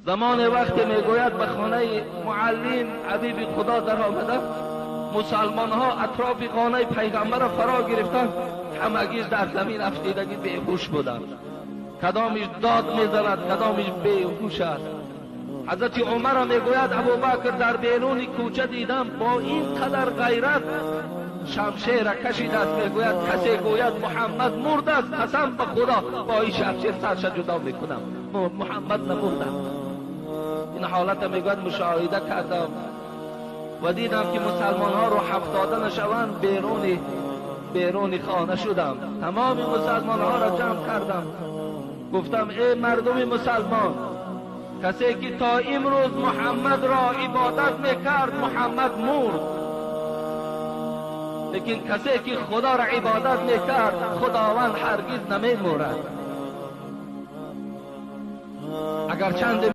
زمان وقت میگوید به خانه معلم حبیب خدا در آمده، مسلمان ها اطراف خانه پیغمبر را فرا گرفتند، همگیش در زمین افتیدگی بیهوش بودند. کدامش داد میزند، کدامش بیهوش است. حضرت عمر میگوید ابوبکر در بیرون کوچه دیدم با این قدر غیرت شمشیر کشیده است، میگوید کسی گوید محمد مرده است، قسم به خدا با این شمشیر سرش جدا میکنم، محمد نمرده. این حالت میگوید مشاهده کردم و دیدم که مسلمان ها رو 70 نشوند، بیرون خانه شدم، تمام مسلمان ها را جمع کردم، گفتم ای مردم مسلمان، کسی که تا امروز محمد را عبادت میکرد محمد مرد، لیکن کسی که خدا را عبادت میکرد خداوند هرگز نمیمرد. اگر چند